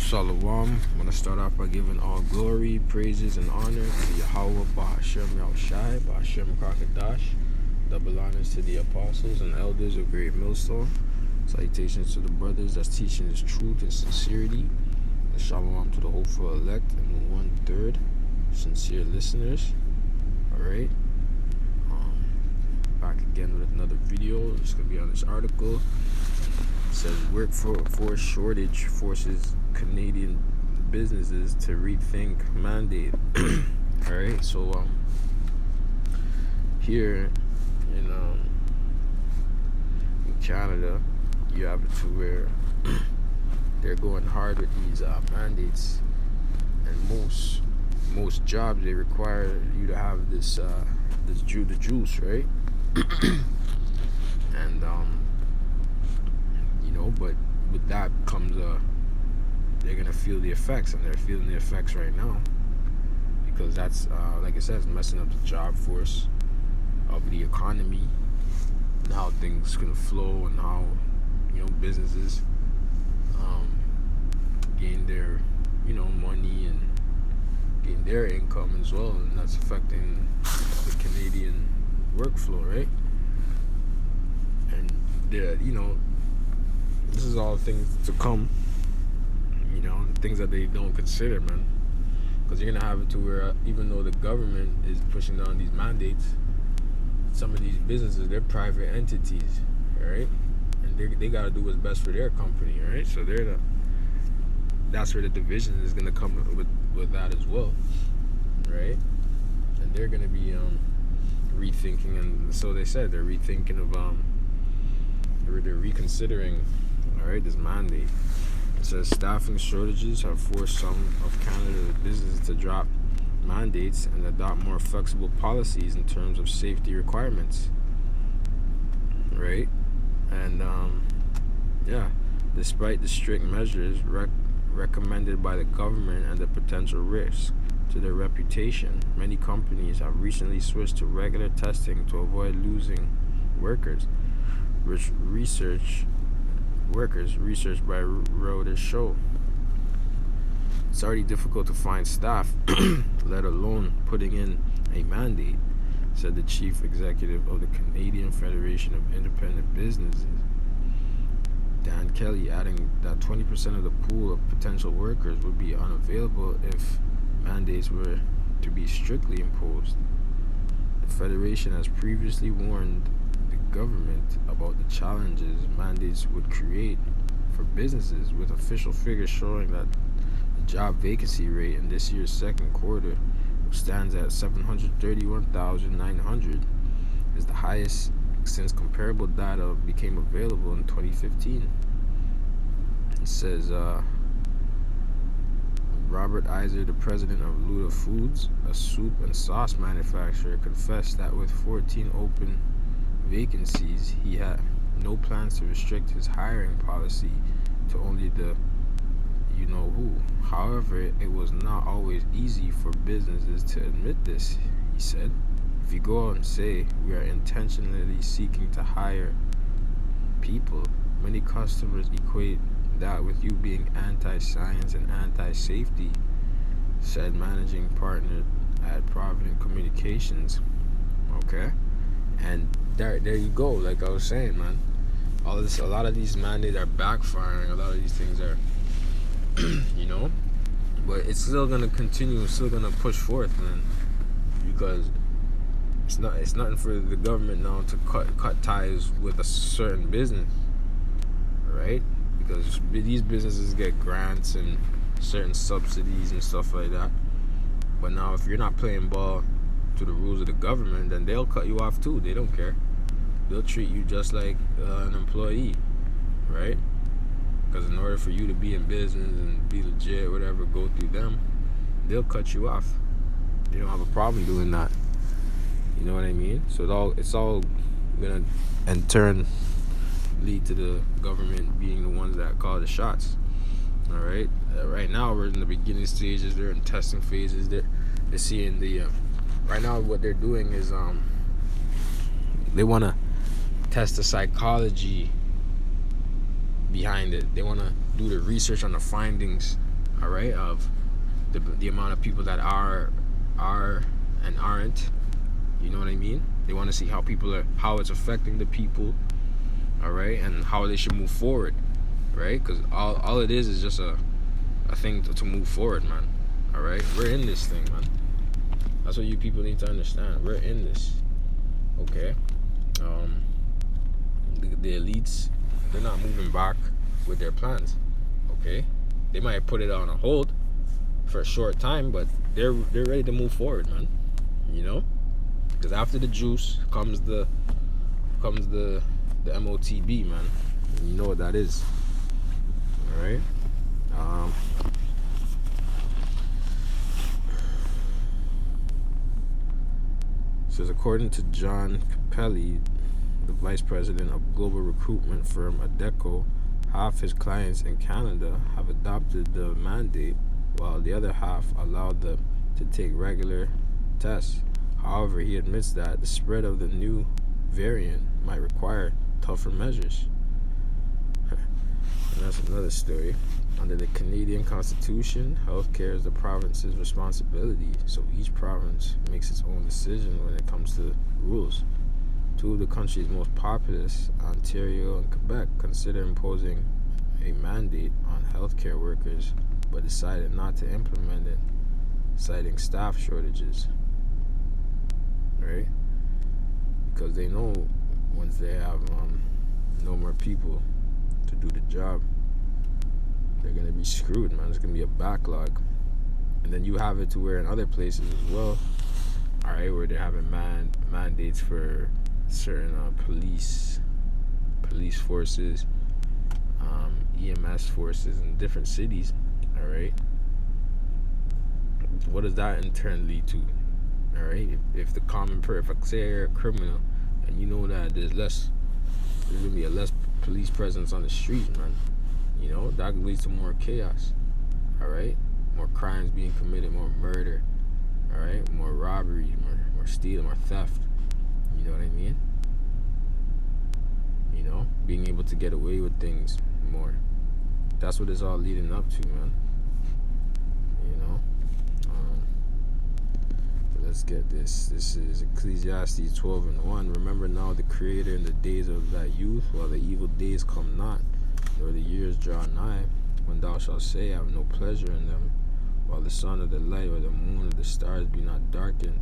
Shalom. I'm going to start off by giving all glory, praises, and honor to Yahweh, Bahashem Yahushai, Bahashem Kakadash. Double honors to the apostles and elders of Great Millstone. Salutations to the brothers that's teaching His truth and sincerity. And shalom to the hopeful elect and the 1/3 sincere listeners. Alright. Back again with another video. It's going to be on this article. It says workforce shortage forces Canadian businesses to rethink mandate. Alright, so here in Canada, you have it to where they're going hard with these mandates, and most jobs they require you to have the juice, right? And but with that comes they're gonna feel the effects, and they're feeling the effects right now, because that's like I said, it's messing up the job force of the economy and how things can flow, and how businesses gain their money and gain their income as well, and that's affecting the Canadian workflow, right? And this is all things to come, things that they don't consider, man. Because you're gonna have it to where even though the government is pushing down these mandates, some of these businesses, they're private entities, right? And they gotta do what's best for their company, right? So that's where the division is gonna come with that as well, right? And they're gonna be rethinking, and so they said they're rethinking of they're reconsidering, all right, this mandate. It says staffing shortages have forced some of Canada's businesses to drop mandates and adopt more flexible policies in terms of safety requirements, right? And despite the strict measures recommended by the government and the potential risk to their reputation, many companies have recently switched to regular testing to avoid losing workers, which research by Reuters show. It's already difficult to find staff, let alone putting in a mandate, said the chief executive of the Canadian Federation of Independent Businesses, Dan Kelly, adding that 20% of the pool of potential workers would be unavailable if mandates were to be strictly imposed. The Federation has previously warned the government about the challenges mandates would create for businesses, with official figures showing that the job vacancy rate in this year's second quarter, which stands at 731,900, is the highest since comparable data became available in 2015. It says Robert Iser, the president of Luda Foods, a soup and sauce manufacturer, confessed that with 14 open vacancies, he had no plans to restrict his hiring policy to only the you-know-who. However, it was not always easy for businesses to admit this, he said. If you go out and say, we are intentionally seeking to hire people, many customers equate that with you being anti-science and anti-safety, said managing partner at Provident Communications. Okay, and there you go. Like I was saying, man, a lot of these mandates are backfiring. A lot of these things are, but it's still gonna continue. It's still gonna push forth, man, because it's nothing for the government now to cut ties with a certain business, right? Because these businesses get grants and certain subsidies and stuff like that. But now if you're not playing ball to the rules of the government, then they'll cut you off too. They don't care. They'll treat you just like an employee, right? Because in order for you to be in business and be legit, whatever, go through them, they'll cut you off. They don't have a problem doing that. You know what I mean? So it's all gonna in turn lead to the government being the ones that call the shots. All right. Right now we're in the beginning stages. They're in testing phases. They're seeing the right now what they're doing is they want to test the psychology behind it. They want to do the research on the findings all right, of the amount of people that are and aren't. You know what I mean? They want to see how it's affecting the people, all right, and how they should move forward, right? Because all it is just a thing to move forward, man. All right, we're in this thing, man. That's what you people need to understand. We're in this, okay? The elites, they're not moving back with their plans, okay? They might put it on a hold for a short time, but they're ready to move forward, man. You know, because after the juice comes the MOTB, man. You know what that is, all right? Says according to John Capelli, the vice president of global recruitment firm Adecco, half his clients in Canada have adopted the mandate, while the other half allowed them to take regular tests. However, he admits that the spread of the new variant might require tougher measures. And that's another story. Under the Canadian Constitution, healthcare is the province's responsibility, so each province makes its own decision when it comes to rules. Two of the country's most populous, Ontario and Quebec, consider imposing a mandate on healthcare workers, but decided not to implement it, citing staff shortages. Right? Because they know once they have no more people to do the job, they're gonna be screwed, man. There's gonna be a backlog, and then you have it to where in other places as well, all right, where they're having mandates for certain police forces, EMS forces in different cities. All right, what does that in turn lead to? All right, if the common if I say you're a criminal and you know that there's gonna be a less police presence on the street, man. You know, that leads to more chaos. All right, more crimes being committed, more murder. All right, more robbery, more stealing, more theft. You know what I mean? You know, being able to get away with things more. That's what it's all leading up to, man. You know. Let's get this. This is Ecclesiastes 12:1. Remember now the Creator in the days of thy youth, while the evil days come not, nor the years draw nigh, when thou shalt say, I have no pleasure in them, while the sun or the light or the moon or the stars be not darkened,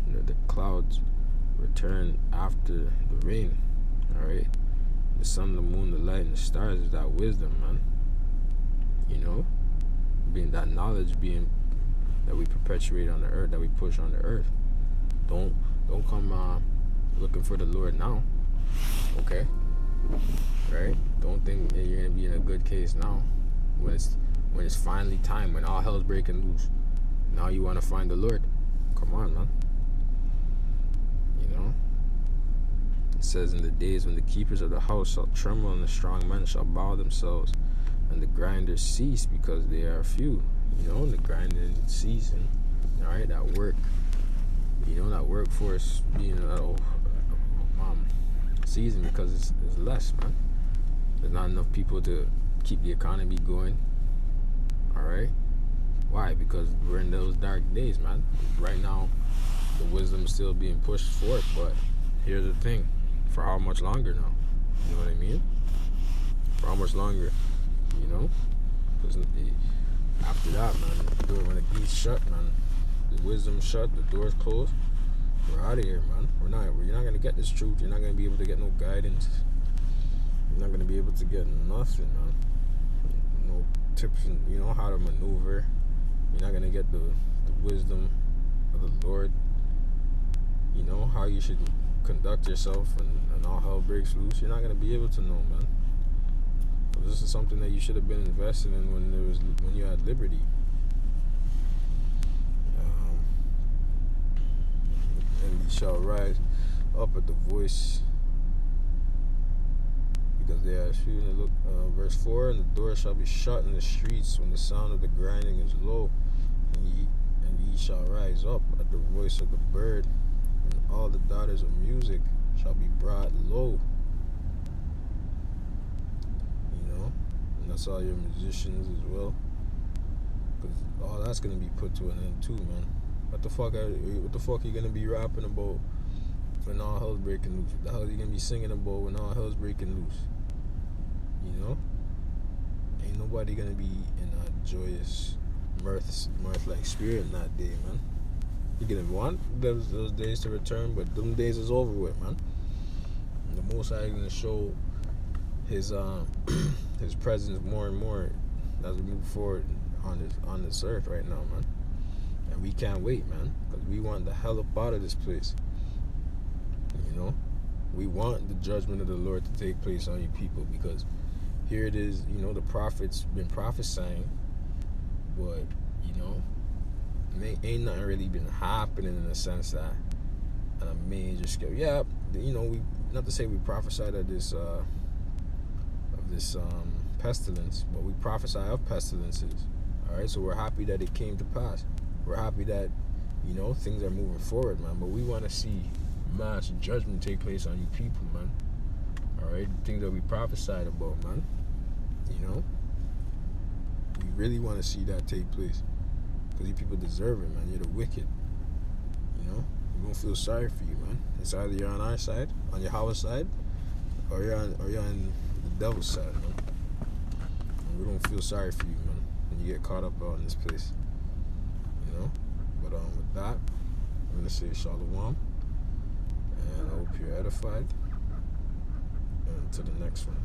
nor the clouds return after the rain. Alright? The sun, the moon, the light, and the stars is that wisdom, man. You know? Being that knowledge being that we perpetuate on the earth, that we push on the earth. Don't come looking for the Lord now. Okay? Right? Don't think that you're gonna be in a good case now. When it's finally time, when all hell's breaking loose. Now you wanna find the Lord. Come on, man. You know? It says in the days when the keepers of the house shall tremble and the strong men shall bow themselves, and the grinders cease because they are few. You know, the grinding season, all right, that work, you know, that workforce being season because it's less, man. There's not enough people to keep the economy going, all right? Why? Because we're in those dark days, man. Right now, the wisdom is still being pushed forth, but here's the thing, for how much longer now? You know what I mean? For how much longer, you know? Because after that, man, the door, when the gates shut, man, the wisdom shut, the doors closed, we're out of here, man. You're not gonna get this truth. You're not gonna be able to get no guidance. You're not gonna be able to get nothing, man. No tips, you know how to maneuver. You're not gonna get the wisdom of the Lord. You know how you should conduct yourself, and all hell breaks loose. You're not gonna be able to know, man. This is something that you should have been invested in when you had liberty. And ye shall rise up at the voice, because they are few. Look, verse 4, and the door shall be shut in the streets when the sound of the grinding is low, and ye shall rise up at the voice of the bird, and all the daughters of music shall be brought low. That's all your musicians as well. Cause all that's gonna be put to an end too, man. What the fuck are you gonna be rapping about when all hell's breaking loose? What the hell are you gonna be singing about when all hell's breaking loose? You know? Ain't nobody gonna be in a joyous mirth like spirit in that day, man. You're gonna want those days to return, but them days is over with, man. And the Most High is gonna show his his presence more and more as we move forward on this earth right now, man. And we can't wait, man, because we want the hell up out of this place. You know, we want the judgment of the Lord to take place on you people, because here it is. You know, the prophets been prophesying, but you know, ain't nothing really been happening in the sense that on a major scale. Yeah, you know, we not to say we prophesied of this pestilence, but we prophesy of pestilences. All right, so we're happy that it came to pass. We're happy that, you know, things are moving forward, man. But we want to see mass judgment take place on you people, man. All right, things that we prophesied about, man. You know, we really want to see that take place, because you people deserve it, man. You're the wicked. You know, we don't feel sorry for you, man. It's either you're on our side, on Yahweh's side, or you're on the devil's side, man. And we don't feel sorry for you, man, when you get caught up out in this place. You know? But with that, I'm gonna say Shalom, and I hope you're edified. And to the next one.